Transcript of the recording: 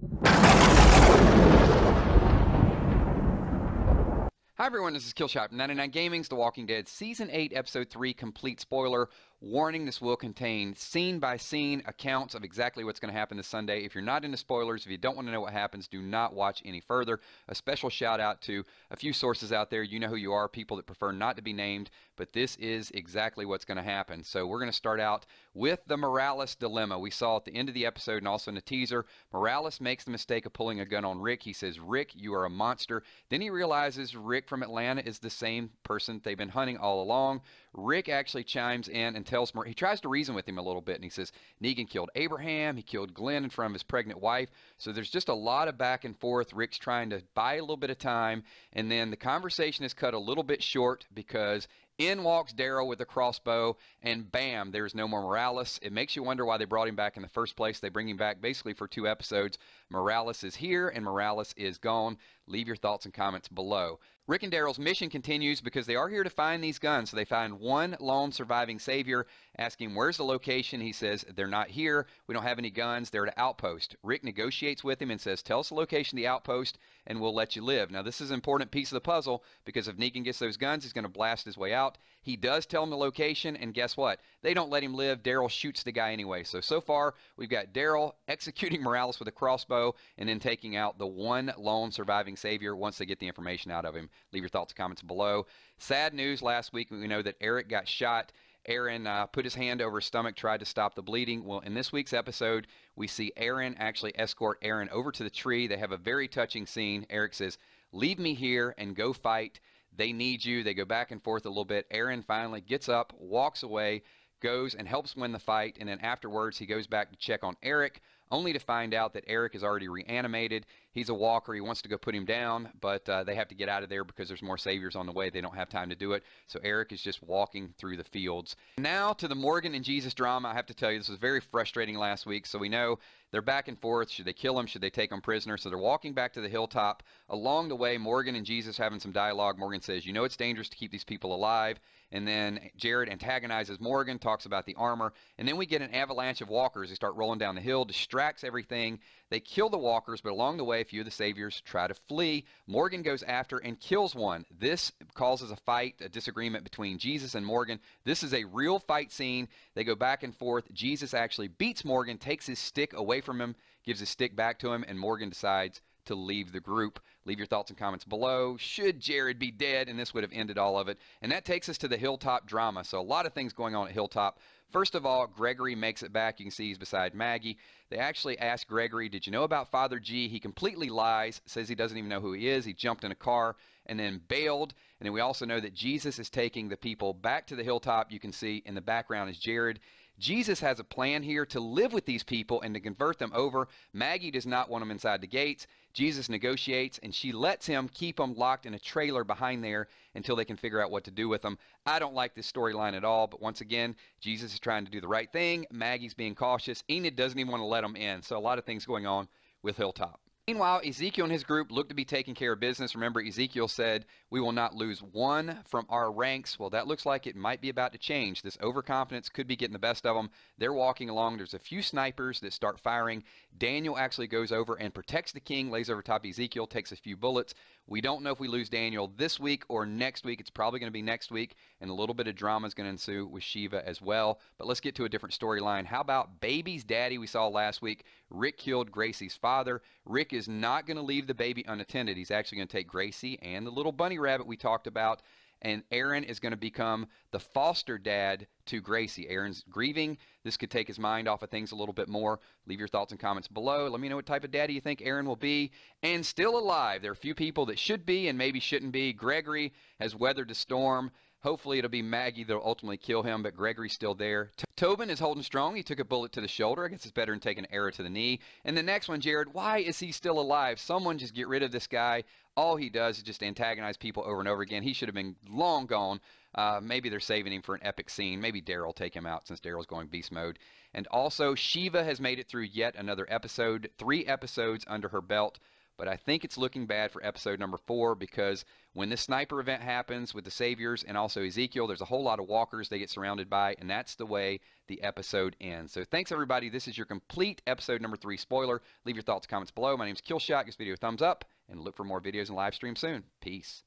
Hi everyone, this is Killshot from 99 Gaming's The Walking Dead Season 8, Episode 3, complete spoiler. Warning, this will contain scene-by-scene accounts of exactly what's going to happen this Sunday. If you're not into spoilers, if you don't want to know what happens, do not watch any further. A special shout out to a few sources out there. You know who you are, people that prefer not to be named, but this is exactly what's going to happen. So we're going to start out with the Morales dilemma. We saw at the end of the episode and also in the teaser, Morales makes the mistake of pulling a gun on Rick. He says, "Rick, you are a monster." Then he realizes Rick from Atlanta is the same person they've been hunting all along. Rick actually chimes in and tells he tries to reason with him a little bit, and he says Negan killed Abraham, he killed Glenn in front of his pregnant wife. So there's just a lot of back and forth. Rick's trying to buy a little bit of time, and then the conversation is cut a little bit short because in walks Daryl with a crossbow, and bam, there's no more Morales. It makes you wonder why they brought him back in the first place. They bring him back basically for 2 episodes. Morales is here, and Morales is gone. Leave your thoughts and comments below. Rick and Daryl's mission continues because they are here to find these guns. So they find one lone surviving savior, asking where's the location. He says they're not here. We don't have any guns. They're at an outpost. Rick negotiates with him and says, tell us the location of the outpost and we'll let you live. Now this is an important piece of the puzzle because if Negan gets those guns, he's going to blast his way out. He does tell him the location, and guess what? They don't let him live. Daryl shoots the guy anyway. So far we've got Daryl executing Morales with a crossbow and then taking out the one lone surviving savior once they get the information out of him. Leave your thoughts and comments below. Sad news last week. We know that Eric got shot. Aaron put his hand over his stomach, tried to stop the bleeding. Well, in this week's episode, we see Aaron actually escort Aaron over to the tree. They have a very touching scene. Eric says, leave me here and go fight. They need you. They go back and forth a little bit. Aaron finally gets up, walks away, goes and helps win the fight, and then afterwards he goes back to check on Eric, only to find out that Eric is already reanimated. He's a walker. He wants to go put him down, but they have to get out of there because there's more saviors on the way. They don't have time to do it. So Eric is just walking through the fields. Now to the Morgan and Jesus drama. I have to tell you, this was very frustrating last week. So we know they're back and forth. Should they kill him? Should they take him prisoner? So they're walking back to the hilltop. Along the way, Morgan and Jesus having some dialogue. Morgan says, you know it's dangerous to keep these people alive. And then Jared antagonizes Morgan, talks about the armor. And then we get an avalanche of walkers. They start rolling down the hill, distracts everything. They kill the walkers, but along the way, a few of the saviors try to flee. Morgan goes after and kills one. This causes a fight, a disagreement between Jesus and Morgan. This is a real fight scene. They go back and forth. Jesus actually beats Morgan, takes his stick away from him, gives his stick back to him, and Morgan decides to leave the group. Leave your thoughts and comments below. Should Jared be dead? And this would have ended all of it. And that takes us to the Hilltop drama. So a lot of things going on at Hilltop. First of all, Gregory makes it back. You can see he's beside Maggie. They actually ask Gregory, did you know about Father G? He completely lies, says he doesn't even know who he is. He jumped in a car and then bailed. And then we also know that Jesus is taking the people back to the hilltop. You can see in the background is Jared. Jesus has a plan here to live with these people and to convert them over. Maggie does not want them inside the gates. Jesus negotiates, and she lets him keep them locked in a trailer behind there until they can figure out what to do with them. I don't like this storyline at all, but once again, Jesus is trying to do the right thing. Maggie's being cautious. Enid doesn't even want to let them in, so a lot of things going on with Hilltop. Meanwhile, Ezekiel and his group look to be taking care of business. Remember, Ezekiel said, we will not lose one from our ranks. Well, that looks like it might be about to change. This overconfidence could be getting the best of them. They're walking along. There's a few snipers that start firing. Daniel actually goes over and protects the king, lays over top of Ezekiel, takes a few bullets. We don't know if we lose Daniel this week or next week. It's probably going to be next week, and a little bit of drama is going to ensue with Shiva as well. But let's get to a different storyline. How about Baby's daddy we saw last week? Rick killed Gracie's father. Rick is not going to leave the baby unattended. He's actually going to take Gracie and the little bunny rabbit we talked about, and Aaron is going to become the foster dad to Gracie. Aaron's grieving. This could take his mind off of things a little bit more. Leave your thoughts and comments below. Let me know what type of daddy you think Aaron will be. And still alive. There are a few people that should be and maybe shouldn't be. Gregory has weathered the storm. Hopefully it'll be Maggie that'll ultimately kill him, but Gregory's still there. Tobin is holding strong. He took a bullet to the shoulder. I guess it's better than taking an arrow to the knee. And the next one, Jared, why is he still alive? Someone just get rid of this guy. All he does is just antagonize people over and over again. He should have been long gone. Maybe they're saving him for an epic scene. Maybe Daryl will take him out since Daryl's going beast mode. And also, Shiva has made it through yet another episode. 3 episodes under her belt. but I think it's looking bad for episode number 4 because when this sniper event happens with the Saviors and also Ezekiel, there's a whole lot of walkers they get surrounded by, and that's the way the episode ends. So thanks, everybody. This is your complete episode number 3 spoiler. Leave your thoughts and comments below. My name is Killshot. Give this video a thumbs up, and look for more videos and live stream soon. Peace.